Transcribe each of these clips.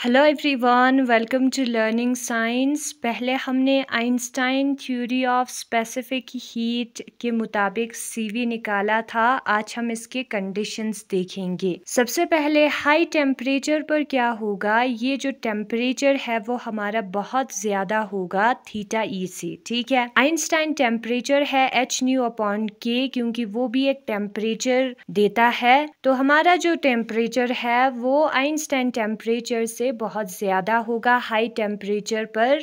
Hello everyone, welcome to learning science. पहले हमने Einstein theory of specific heat के मुताबिक सीवी निकाला था। आज हम इसके कंडीशंस देखेंगे। सबसे पहले हाई टेम्परेचर पर क्या होगा, ये जो टेम्परेचर है वो हमारा बहुत ज़्यादा होगा थीटा ई से। ठीक है, आइंस्टाइन टेम्परेचर है एच न्यू अपॉन के, क्योंकि वो भी एक टेम्परेचर देता है। तो हमारा जो टेम्परेचर है वो आइंस्टाइन टेम्परेचर से बहुत ज़्यादा होगा हाई टेम्परेचर पर।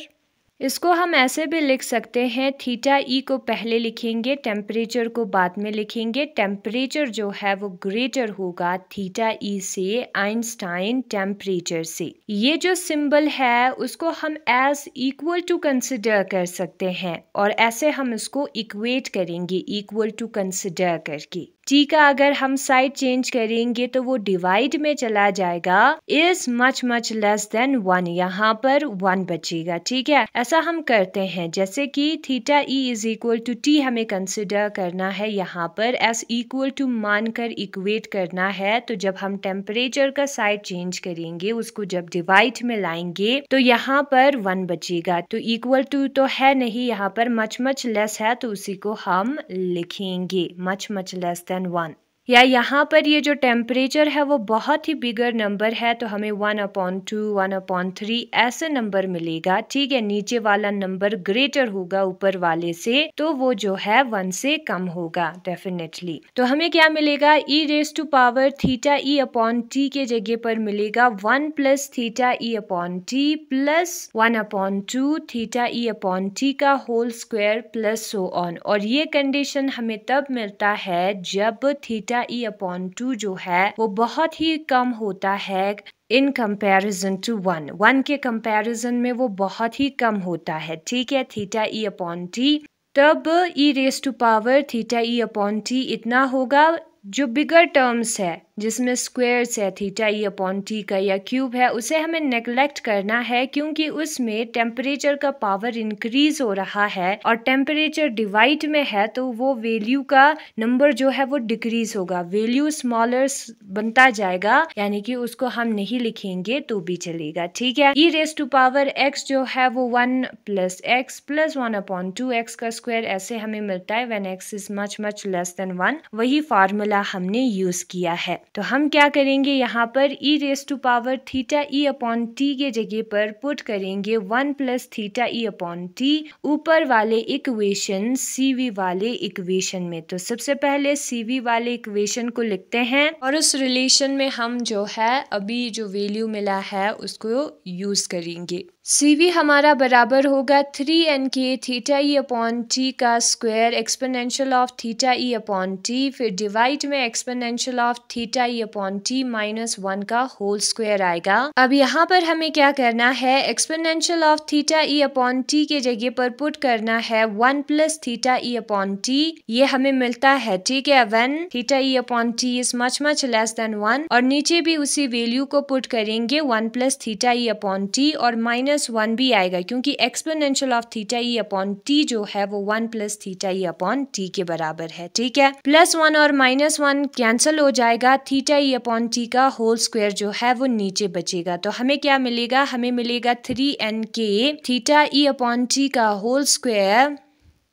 इसको हम ऐसे भी लिख सकते हैं, थीटा ई को पहले लिखेंगे, टेम्परेचर को बाद में लिखेंगे। टेम्परेचर जो है वो ग्रेटर होगा थीटा ई से, आइंस्टाइन टेम्परेचर से। ये जो सिंबल है उसको हम एज इक्वल टू कंसिडर कर सकते हैं और ऐसे हम इसको इक्वेट करेंगे इक्वल टू कंसिडर करके। टी का अगर हम साइड चेंज करेंगे तो वो डिवाइड में चला जाएगा, इज मच लेस देन 1, यहाँ पर 1 बचेगा। ठीक है, ऐसा हम करते हैं जैसे कि theta E is equal to T हमें कंसिडर करना है, यहाँ पर एस इक्वल टू मानकर इक्वेट करना है। तो जब हम टेम्परेचर का साइड चेंज करेंगे, उसको जब डिवाइड में लाएंगे तो यहाँ पर 1 बचेगा। तो इक्वल टू तो है नहीं, यहाँ पर मच लेस है, तो उसी को हम लिखेंगे मच लेस देन 1। या यहाँ पर ये जो टेम्परेचर है वो बहुत ही बिगर नंबर है, तो हमें 1/2, 1/3 ऐसे नंबर मिलेगा। ठीक है, नीचे वाला नंबर ग्रेटर होगा ऊपर वाले से, तो वो जो है 1 से कम होगा डेफिनेटली। तो हमें क्या मिलेगा, e raise to power theta E upon T के जगह पर मिलेगा 1 प्लस थीटा ई अपॉन टी प्लस 1/2 थीटा ई अपॉन टी का whole square plus so on. और ये कंडीशन हमें तब मिलता है जब थीटा ई अपॉन 2 जो है वो बहुत ही कम होता है इन कंपैरिजन टू 1 के कंपैरिजन में वो बहुत ही कम होता है। ठीक है, थीटा ई अपॉन टी, तब e raise to power theta E upon t इतना होगा। जो बिगर टर्म्स है जिसमें स्क्वायर्स है थीटा ई अपॉन टी का या क्यूब है, उसे हमें नेग्लेक्ट करना है, क्योंकि उसमें टेम्परेचर का पावर इंक्रीज हो रहा है और टेम्परेचर डिवाइड में है, तो वो वैल्यू का नंबर जो है वो डिक्रीज होगा, वैल्यू स्मॉलर बनता जाएगा, यानी कि उसको हम नहीं लिखेंगे तो भी चलेगा। ठीक है, ई रेज टू पावर एक्स जो है वो 1 प्लस एक्स प्लस 1/2 एक्स का स्क्वायर ऐसे हमें मिलता है when x is much less than 1। वही फार्मूला हमने यूज किया है। तो हम क्या करेंगे, यहाँ पर e raise to power theta E upon T के जगह पर पुट करेंगे 1 प्लस थीटा ई अपॉन टी ऊपर वाले इक्वेशन सीवी वाले इक्वेशन में। तो सबसे पहले सीवी वाले इक्वेशन को लिखते हैं और उस रिलेशन में हम जो है अभी जो वैल्यू मिला है उसको यूज करेंगे। सीवी हमारा बराबर होगा 3n के थीटा ई अपॉन टी का square exponential of theta E upon T, फिर डिवाइड में exponential of theta E upon T -1 का होल स्क्वायर आएगा। अब यहाँ पर हमें क्या करना है, exponential of theta E upon T के जगह पर पुट करना है 1 प्लस थीटा ई अपॉन टी, ये हमें मिलता है। ठीक है, when theta E upon T is much less than 1, और नीचे भी उसी वैल्यू को पुट करेंगे 1 प्लस थीटा ई अपॉन टी और -1 भी आएगा, क्योंकि exponential of theta E upon T जो है वो 1 प्लस थीटा ई अपॉन टी के बराबर है। ठीक है, +1 और -1 कैंसिल हो जाएगा, थीटा ई अपॉन टी का होल स्क्वायर जो है वो नीचे बचेगा। तो हमें क्या मिलेगा, हमें मिलेगा 3n के थीटा ई अपॉन टी का होल स्क्वायर,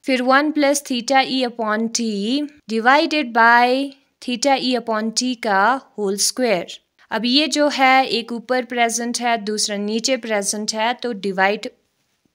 फिर 1 plus theta E upon T divided by theta E upon T का होल स्क्वायर। अब ये जो है एक ऊपर प्रेजेंट है दूसरा नीचे प्रेजेंट है, तो डिवाइड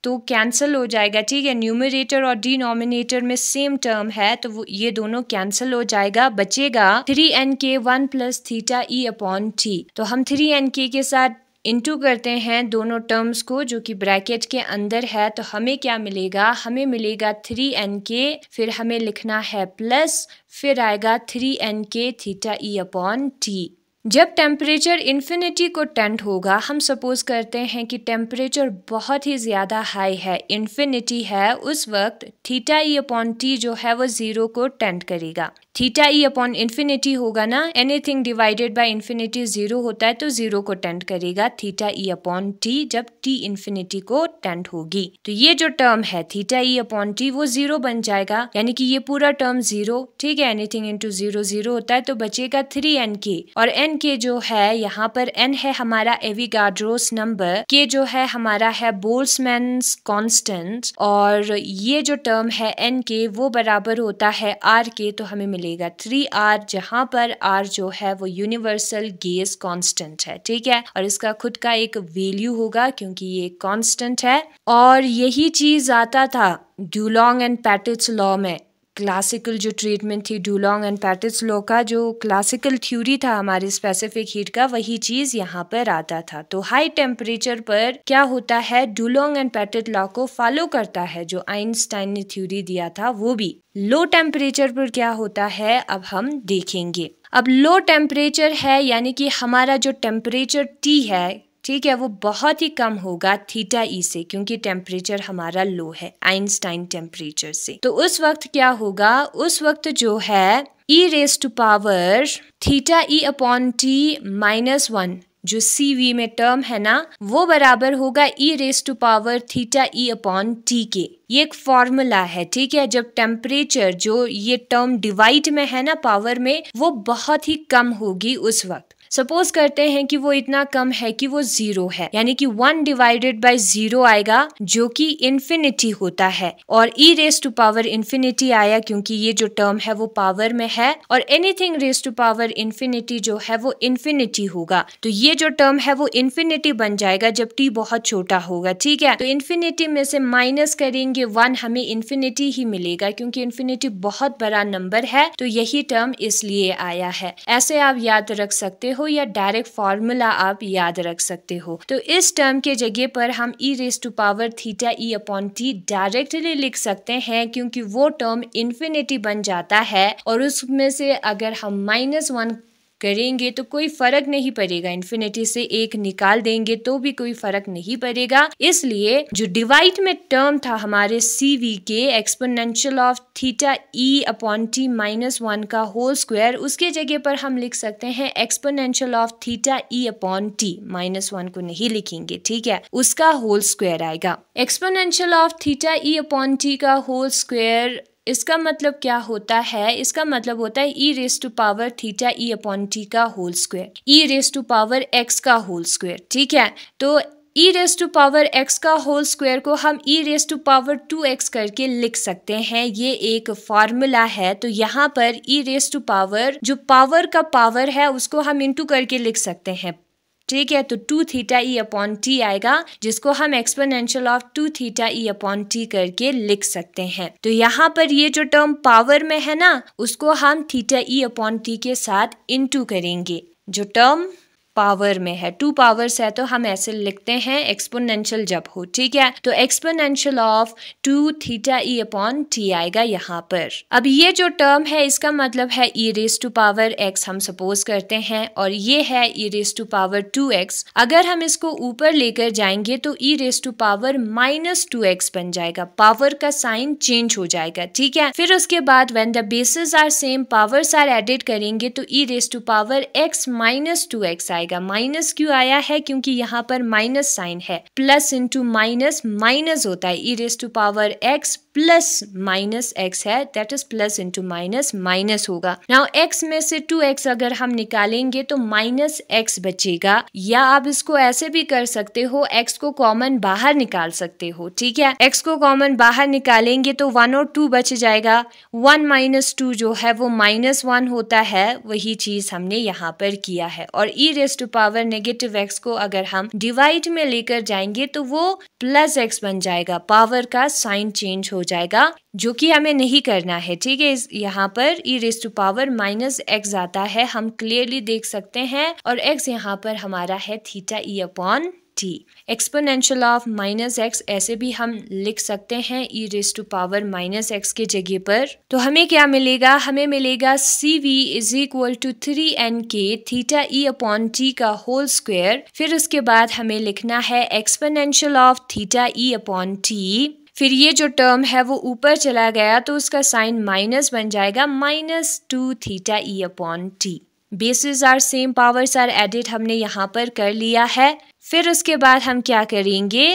तो कैंसिल हो जाएगा। ठीक है, न्यूमरेटर और डिनोमिनेटर में सेम टर्म है, तो वो ये दोनों कैंसिल हो जाएगा, बचेगा 3n के 1 प्लस थीटा ई अपॉन टी। तो हम 3n के साथ इंटू करते हैं दोनों टर्म्स को जो कि ब्रैकेट के अंदर है, तो हमें क्या मिलेगा, हमें मिलेगा 3n के, फिर हमें लिखना है प्लस, फिर आएगा 3n के थीटा ई अपॉन टी। जब टेम्परेचर इन्फिनिटी को टेंड होगा, हम सपोज करते हैं कि टेम्परेचर बहुत ही ज़्यादा हाई है, इन्फिनिटी है, उस वक्त थीटा ई अपॉन टी जो है वो 0 को टेंड करेगा। थीटा ई अपॉन इन्फिनिटी होगा ना, एनीथिंग डिवाइडेड बाय इन्फिनिटी 0 होता है, तो 0 को टेंड करेगा थीटा ई अपॉन टी जब टी इन्फिनिटी को टेंड होगी। तो ये जो टर्म है थीटा ई अपॉन टी वो 0 बन जाएगा, यानी कि ये पूरा टर्म 0। ठीक है, एनीथिंग इंटू 0 0 होता है, तो बचेगा 3n के, और n n के जो है यहाँ पर n है हमारा एविगाड्रोस नंबर, के जो है हमारा है बोल्ट्जमैन्स कांस्टेंट, और ये जो टर्म है n के वो बराबर होता है r के, तो हमें मिलेगा 3r, जहाँ पर r जो है वो यूनिवर्सल गेज कांस्टेंट है, ठीक है, और इसका खुद का एक वैल्यू होगा क्योंकि ये कांस्टेंट है। और यही चीज आता था डुलोंग एंड पैटिट्स लॉ में, क्लासिकल जो ट्रीटमेंट थी डुलोंग एंड पैटिट्स लॉ का, जो क्लासिकल थ्योरी था हमारी स्पेसिफिक हीट का, वही चीज यहाँ पर आता था। तो हाई टेम्परेचर पर क्या होता है, डुलोंग एंड पैटिट लॉ को फॉलो करता है जो आइंस्टाइन ने थ्योरी दिया था वो भी। लो टेम्परेचर पर क्या होता है अब हम देखेंगे। अब लो टेम्परेचर है यानी कि हमारा जो टेम्परेचर T है, ठीक है, वो बहुत ही कम होगा थीटा ई से, क्योंकि टेम्परेचर हमारा लो है आइंस्टाइन टेम्परेचर से। तो उस वक्त क्या होगा, उस वक्त जो है e raise to power theta E upon T -1 जो CV में टर्म है ना, वो बराबर होगा e raise to power theta E upon T के। ये एक फॉर्मूला है, ठीक है। जब टेम्परेचर जो ये टर्म डिवाइड में है ना पावर में, वो बहुत ही कम होगी उस वक्त। सपोज करते हैं कि वो इतना कम है कि वो 0 है, यानी कि 1 डिवाइडेड बाय 0 आएगा जो कि इन्फिनिटी होता है, और e raise to power infinity आया क्योंकि ये जो टर्म है वो पावर में है, और anything raise to power infinity जो है वो इन्फिनिटी होगा। तो ये जो टर्म है वो इन्फिनिटी बन जाएगा जब t बहुत छोटा होगा, ठीक है। तो इन्फिनिटी में से माइनस करेंगे 1, हमें इन्फिनिटी ही मिलेगा क्योंकि इन्फिनिटी बहुत बड़ा नंबर है, तो यही टर्म इसलिए आया है। ऐसे आप याद रख सकते हो या डायरेक्ट फॉर्मूला आप याद रख सकते हो। तो इस टर्म के जगह पर हम e raise to power theta E upon T directly लिख सकते हैं क्योंकि वो टर्म इन्फिनिटी बन जाता है, और उसमें से अगर हम -1 करेंगे तो कोई फर्क नहीं पड़ेगा, इन्फिनिटी से 1 निकाल देंगे तो भी कोई फर्क नहीं पड़ेगा। इसलिए जो डिवाइड में टर्म था हमारे CV के exponential of theta E upon T -1 का होल स्क्वायर, उसके जगह पर हम लिख सकते हैं exponential of theta E upon T, -1 को नहीं लिखेंगे, ठीक है, उसका होल स्क्वायर आएगा। Exponential of theta E upon T का होल स्क्वायर, इसका मतलब क्या होता है, इसका मतलब होता है e raise to power theta E upon T का whole square, e raise to power x का होल स्क्वायर, ठीक है। तो e raise to power x का होल स्क्वायर को हम e raise to power 2x करके लिख सकते हैं, ये एक फॉर्मूला है। तो यहाँ पर e रेज टू पावर, जो पावर का पावर है उसको हम इंटू करके लिख सकते हैं, ठीक है। तो 2 थीटा ई अपॉन टी आएगा, जिसको हम exponential of 2 theta E upon T करके लिख सकते हैं। तो यहाँ पर ये जो टर्म पावर में है ना, उसको हम थीटा ई अपॉन टी के साथ इंटू करेंगे। जो टर्म पावर में है, 2 पावर्स है, तो हम ऐसे लिखते हैं एक्सपोनेंशियल जब हो, ठीक है। तो exponential of 2 theta E upon T आएगा यहाँ पर। अब ये जो टर्म है इसका मतलब है e raise to power x हम सपोज करते हैं, और ये है e raise to power 2x। अगर हम इसको ऊपर लेकर जाएंगे तो e raise to power -2x बन जाएगा, पावर का साइन चेंज हो जाएगा, ठीक है। फिर उसके बाद when the bases are same, powers are added करेंगे तो e raise to power x -2x आएगा। माइनस क्यों आया है, क्योंकि यहाँ पर माइनस साइन है, प्लस इंटू माइनस माइनस होता है, e raise to power x plus minus x है, that is plus into minus minus होगा। नाउ x में से 2x अगर हम निकालेंगे तो -x बचेगा, या आप इसको ऐसे भी कर सकते हो, x को कॉमन बाहर निकाल सकते हो, ठीक है। x को कॉमन बाहर निकालेंगे तो 1 और 2 बच जाएगा, 1 - 2 जो है वो -1 होता है, वही चीज हमने यहाँ पर किया है। और e raise to power negative x को अगर हम डिवाइड में लेकर जाएंगे तो वो प्लस x बन जाएगा, पावर का साइन चेंज हो जाएगा, जो कि हमें नहीं करना है, ठीक है। यहाँ पर e raise to power -x आता है, हम क्लियरली देख सकते हैं, और x यहाँ पर हमारा है theta E upon T. Exponential of -x ऐसे भी हम लिख सकते हैं e raise to power -x के जगह पर। तो हमें क्या मिलेगा, हमें मिलेगा CV is equal to 3nk theta E upon T का होल स्क्वायर। फिर उसके बाद हमें लिखना है exponential of theta E upon T. फिर ये जो टर्म है वो ऊपर चला गया तो उसका साइन माइनस बन जाएगा, -2 theta E upon T. Basis are same, powers are added, हमने यहाँ पर कर लिया है। फिर उसके बाद हम क्या करेंगे,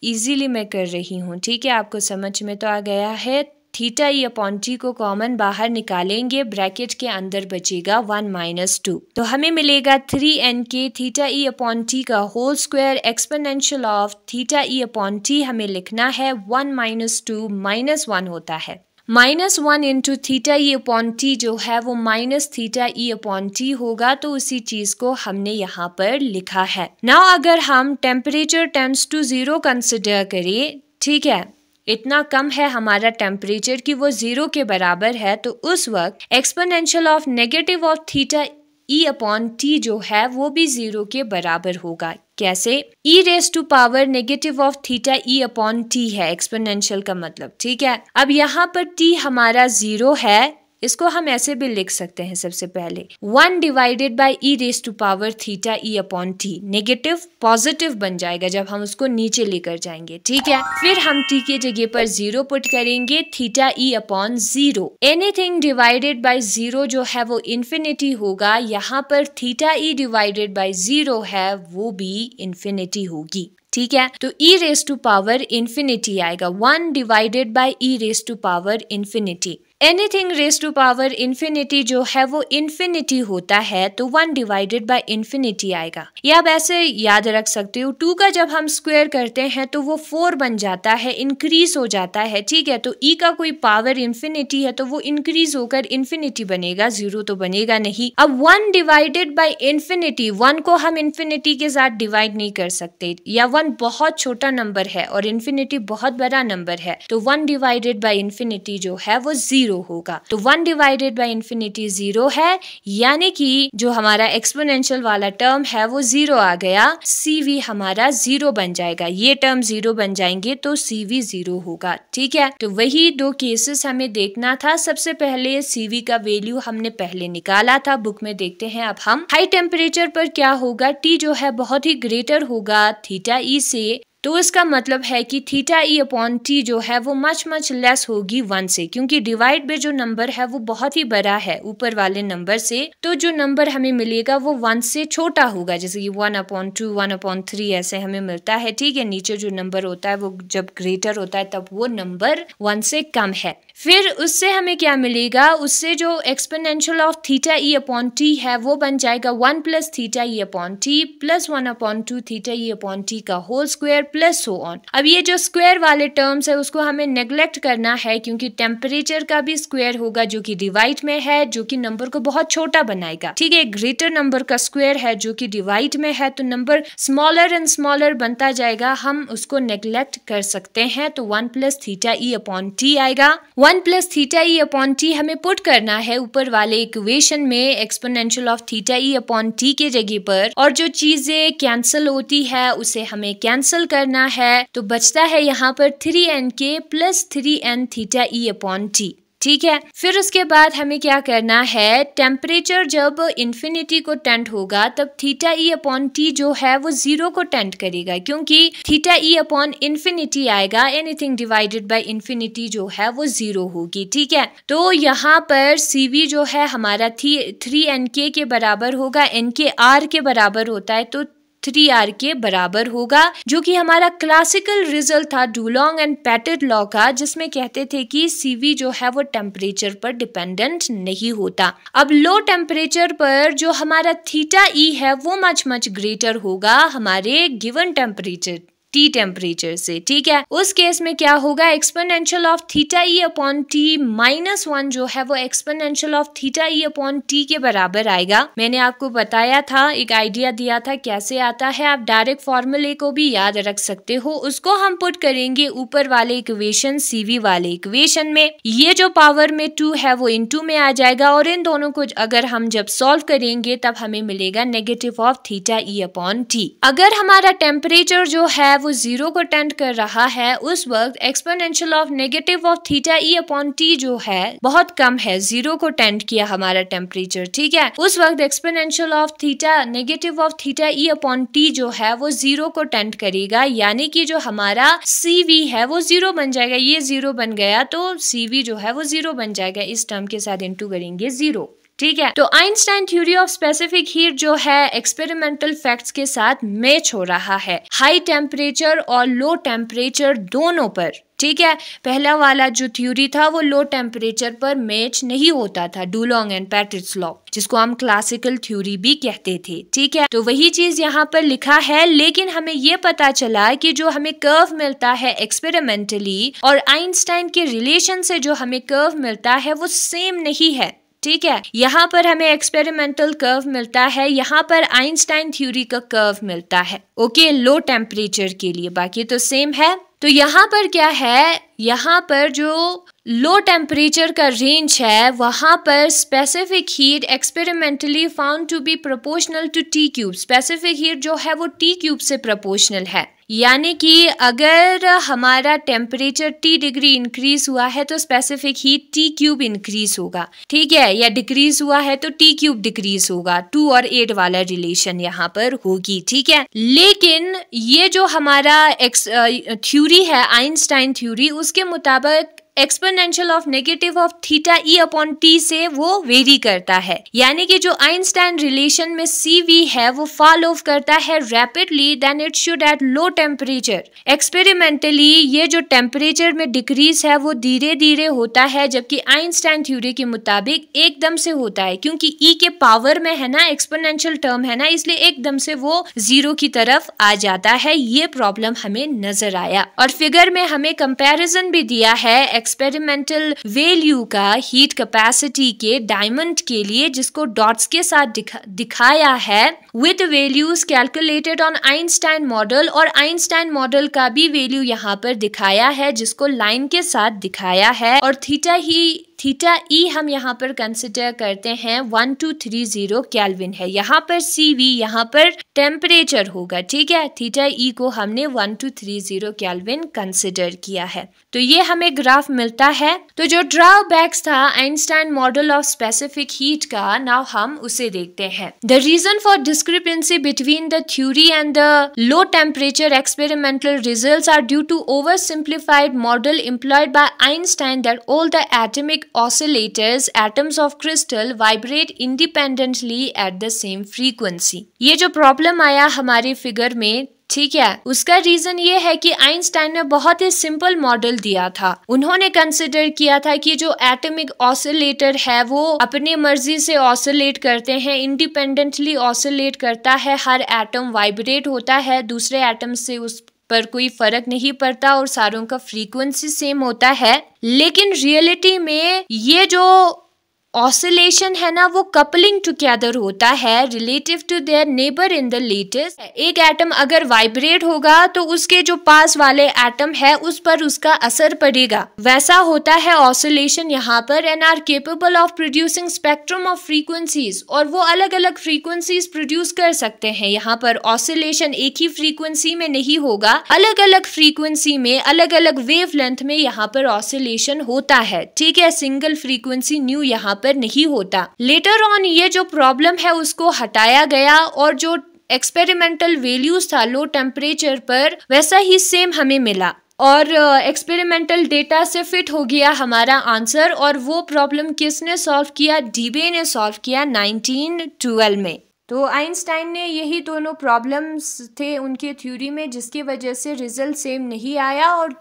इजीली मैं कर रही हूँ, ठीक है, आपको समझ में तो आ गया है। थीटा ई अपॉन टी को कॉमन बाहर निकालेंगे, ब्रैकेट के अंदर बचेगा 1 - 2, तो हमें मिलेगा 3n थीटा ई अपॉन टी का whole square exponential of theta E upon t हमें लिखना है 1 - 2 -1 होता है। -1 into theta E upon T जो है वो minus theta E upon T होगा, तो उसी चीज को हमने यहाँ पर लिखा है। नाउ अगर हम टेम्परेचर टेंड्स टू 0 कंसिडर करें, ठीक है, इतना कम है हमारा टेम्परेचर कि वो 0 के बराबर है, तो उस वक्त exponential of negative of theta E upon T जो है वो भी 0 के बराबर होगा। कैसे? e raise to power negative of theta E upon T है एक्सपोनेंशियल का मतलब, ठीक है। अब यहाँ पर t हमारा 0 है, इसको हम ऐसे भी लिख सकते हैं। सबसे पहले 1 divided by E raise to power theta E upon T, negative positive बन जाएगा जब हम उसको नीचे लेकर जाएंगे, ठीक है। फिर हम t के जगह पर 0 पुट करेंगे, theta E upon 0। Anything divided by 0 जो है वो इन्फिनिटी होगा, यहाँ पर थीटा ई डिवाइडेड बाई 0 है वो भी इन्फिनिटी होगी, ठीक है। तो e raise to power infinity आएगा, 1 divided by e raise to power infinity. Anything raise to power infinity जो है वो इन्फिनिटी होता है, तो 1 डिवाइडेड बाई इन्फिनिटी आएगा। या आप ऐसे याद रख सकते हो, 2 का जब हम स्क्वायर करते हैं तो वो 4 बन जाता है, इंक्रीज हो जाता है, ठीक है। तो e का कोई पावर इन्फिनिटी है तो वो इंक्रीज होकर इन्फिनिटी बनेगा, 0 तो बनेगा नहीं। अब 1 डिवाइडेड बाई इन्फिनिटी, 1 को हम इन्फिनिटी के साथ डिवाइड नहीं कर सकते, या 1 बहुत छोटा नंबर है और इन्फिनिटी बहुत बड़ा नंबर है, तो 1 डिवाइडेड बाई इन्फिनिटी जो है वो 0 होगा। तो 1 डिवाइडेड बाई इन्फिनिटी 0 है, यानी कि जो हमारा एक्सपोनेंशियल वाला टर्म है वो 0 आ गया, CV हमारा 0 बन जाएगा। ये टर्म 0 बन जाएंगे तो CV 0 होगा, ठीक है। तो वही 2 केसेस हमें देखना था। सबसे पहले CV का वैल्यू हमने पहले निकाला था, बुक में देखते हैं अब हम। हाई टेम्परेचर पर क्या होगा, T जो है बहुत ही ग्रेटर होगा थीटा ई से, तो इसका मतलब है कि थीटा ई अपॉन टी जो है वो मच लेस होगी 1 से, क्योंकि डिवाइड में जो नंबर है वो बहुत ही बड़ा है ऊपर वाले नंबर से, तो जो नंबर हमें मिलेगा वो 1 से छोटा होगा, जैसे कि 1/2, 1/3 ऐसे हमें मिलता है, ठीक है। नीचे जो नंबर होता है वो जब ग्रेटर होता है तब वो नंबर 1 से कम है। फिर उससे हमें क्या मिलेगा, उससे जो exponential of theta E upon T है वो बन जाएगा 1 प्लस थीटा ई अपॉन टी प्लस 1/2 थीटा ई अपॉन टी का whole square plus so on. अब ये जो स्क्वायर वाले टर्म्स है उसको हमें नेग्लेक्ट करना है, क्योंकि टेम्परेचर का भी स्क्वायर होगा जो कि डिवाइड में है, जो कि नंबर को बहुत छोटा बनाएगा, ठीक है। ग्रेटर नंबर का स्क्वायर है जो कि डिवाइड में है, तो नंबर स्मॉलर एंड स्मॉलर बनता जाएगा, हम उसको नेग्लेक्ट कर सकते हैं। तो 1 प्लस थीटा ई अपॉन टी आएगा। 1 प्लस थीटा ई अपॉन टी हमें पुट करना है ऊपर वाले इक्वेशन में exponential of theta E upon T के जगह पर, और जो चीजें कैंसिल होती है उसे हमें कैंसिल करना है, तो बचता है यहाँ पर 3n प्लस 3n थीटा ई अपॉन टी, ठीक है। फिर उसके बाद हमें क्या करना है, टेम्परेचर जब इन्फिनिटी को टेंड होगा तब थीटा ई अपॉन टी जो है वो 0 को टेंड करेगा, क्योंकि थीटा ई अपॉन इन्फिनिटी आएगा, एनीथिंग डिवाइडेड बाय इन्फिनिटी जो है वो 0 होगी, ठीक है। तो यहाँ पर CV जो है हमारा 3nk के बराबर होगा, nk r के बराबर होता है, तो 3r के बराबर होगा, जो कि हमारा क्लासिकल रिजल्ट था डुलोंग एंड पेटिट लॉ का, जिसमें कहते थे कि CV जो है वो टेम्परेचर पर डिपेंडेंट नहीं होता। अब लो टेम्परेचर पर जो हमारा थीटा ई है वो मच ग्रेटर होगा हमारे गिवन टेम्परेचर T टेम्परेचर से, ठीक है। उस केस में क्या होगा, exponential of theta E upon T -1 जो है वो exponential of theta E upon T के बराबर आएगा। मैंने आपको बताया था, एक आइडिया दिया था कैसे आता है, आप डायरेक्ट फॉर्मूले को भी याद रख सकते हो। उसको हम पुट करेंगे ऊपर वाले इक्वेशन CV वाले इक्वेशन में, ये जो पावर में 2 है वो इनटू में आ जाएगा, और इन दोनों को अगर हम जब सॉल्व करेंगे तब हमें मिलेगा negative of theta E upon T. अगर हमारा टेम्परेचर जो है वो 0 को टेंड कर रहा है, उस वक्त exponential of negative of theta E upon T जो है बहुत कम है, 0 को टेंड किया हमारा टेम्परेचर, ठीक है। उस वक्त exponential of theta negative of theta E upon T जो है वो 0 को टेंड करेगा, यानी कि जो हमारा CV है वो 0 बन जाएगा। ये 0 बन गया तो CV जो है वो 0 बन जाएगा, इस टर्म के साथ इंटू करेंगे 0, ठीक है। तो Einstein theory of specific heat जो है एक्सपेरिमेंटल फैक्ट्स के साथ मैच हो रहा है हाई टेम्परेचर और लो टेम्परेचर दोनों पर, ठीक है। पहला वाला जो थ्योरी था वो लो टेम्परेचर पर मैच नहीं होता था, डुलोंग एंड पेटिट्स लॉ, जिसको हम क्लासिकल थ्योरी भी कहते थे। ठीक है, तो वही चीज यहाँ पर लिखा है, लेकिन हमें ये पता चला कि जो हमें कर्व मिलता है एक्सपेरिमेंटली और आइंस्टाइन के रिलेशन से जो हमें कर्व मिलता है वो सेम नहीं है। ठीक है, यहाँ पर हमें एक्सपेरिमेंटल कर्व मिलता है, यहाँ पर आइंस्टाइन थ्योरी का कर्व मिलता है। ओके, लो टेम्परेचर के लिए, बाकी तो सेम है। तो यहाँ पर क्या है, यहाँ पर जो लो टेम्परेचर का रेंज है वहां पर specific heat experimentally found to be proportional to T cube. Specific heat जो है वो टी क्यूब से प्रोपोर्शनल है, यानी कि अगर हमारा टेम्परेचर टी डिग्री इंक्रीज हुआ है तो specific heat T cube increase होगा। ठीक है, या डिक्रीज हुआ है तो टी क्यूब डिक्रीज होगा। 2 और 8 वाला रिलेशन यहाँ पर होगी। ठीक है, लेकिन ये जो हमारा थ्योरी है आइंस्टाइन थ्योरी, उसके मुताबिक exponential of negative of theta E upon T से वो वेरी करता है, यानी कि जो आइंस्टाइन रिलेशन में सी वी है वो फॉल ऑफ करता है rapidly than it should at low temperature. Experimentally ये जो टेम्परेचर में डिक्रीज है वो धीरे धीरे होता है, जबकि आइंस्टाइन थ्योरी के मुताबिक एकदम से होता है, क्योंकि ई के पावर में है ना, एक्सपोनेंशियल टर्म है ना, इसलिए एकदम से वो जीरो की तरफ आ जाता है। ये प्रॉब्लम हमें नजर आया और फिगर में हमें कंपैरिजन भी दिया है एक्सपेरिमेंटल वैल्यू का हीट कैपेसिटी के डायमंड के लिए, जिसको डॉट्स के साथ दिखाया है with values calculated on Einstein model, और आइंस्टाइन मॉडल का भी वैल्यू यहाँ पर दिखाया है जिसको लाइन के साथ दिखाया है। और थीटा ई हम यहाँ पर कंसिडर करते हैं 1230 केल्विन है। यहाँ पर सी वी यहाँ पर टेम्परेचर होगा। ठीक है, थीटा ई को हमने 1230 केल्विन कंसिडर किया है। तो ये हमें ग्राफ मिलता है। तो जो ड्रॉबैक्स था Einstein model of specific heat का, नाउ हम उसे देखते हैं। The reason for discrepancy between the theory and the low temperature experimental results are due to oversimplified model employed by Einstein that all the atomic oscillators, atoms of crystal, vibrate independently at the same frequency। ये जो problem आया हमारी figure में, ठीक है, उसका reason ये है कि आइंस्टाइन ने बहुत ही सिंपल मॉडल दिया था। उन्होंने कंसिडर किया था कि जो एटॉमिक ऑसिलेटर है वो अपनी मर्जी से ऑसिलेट करते हैं, इंडिपेंडेंटली ऑसिलेट करता है, हर एटम वाइब्रेट होता है, दूसरे एटम से उस पर कोई फर्क नहीं पड़ता और सारों का फ्रीक्वेंसी सेम होता है। लेकिन रियलिटी में ये जो ऑसिलेशन है ना वो कपलिंग टुगेदर होता है relative to their neighbour in the lattice. एक एटम अगर वाइब्रेट होगा तो उसके जो पास वाले एटम है उस पर उसका असर पड़ेगा, वैसा होता है ऑसिलेशन यहाँ पर। And are capable of producing spectrum of frequencies, और वो अलग अलग फ्रीक्वेंसीज प्रोड्यूस कर सकते हैं। यहाँ पर ऑसिलेशन एक ही फ्रीक्वेंसी में नहीं होगा, अलग अलग फ्रीक्वेंसी में, अलग अलग वेवलेंथ में यहाँ पर ऑसिलेशन होता है। ठीक है, सिंगल फ्रीक्वेंसी न्यू यहाँ पर नहीं होता। लेटर ऑन ये जो प्रॉब्लम है उसको हटाया गया और जो एक्सपेरिमेंटल वैल्यूज था लो टेम्परेचर पर वैसा ही सेम हमें मिला और एक्सपेरिमेंटल डेटा से फिट हो गया हमारा आंसर। और वो प्रॉब्लम किसने सॉल्व किया? डीबे ने सॉल्व किया 1912 में। तो आइंस्टाइन ने यही दोनों प्रॉब्लम्स थे उनके थ्योरी में जिसकी वजह से रिजल्ट सेम नहीं आया, और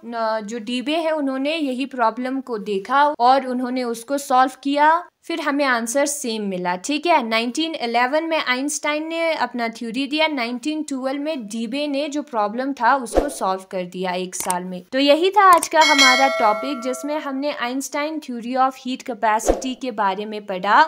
जो डीबे है उन्होंने यही प्रॉब्लम को देखा और उन्होंने उसको सॉल्व किया, फिर हमें आंसर सेम मिला। ठीक है, 1911 में आइंस्टाइन ने अपना थ्योरी दिया, 1912 में डीबे ने जो प्रॉब्लम था उसको सॉल्व कर दिया 1 साल में। तो यही था आज का हमारा टॉपिक जिसमें हमने Einstein theory of heat capacity के बारे में पढ़ा।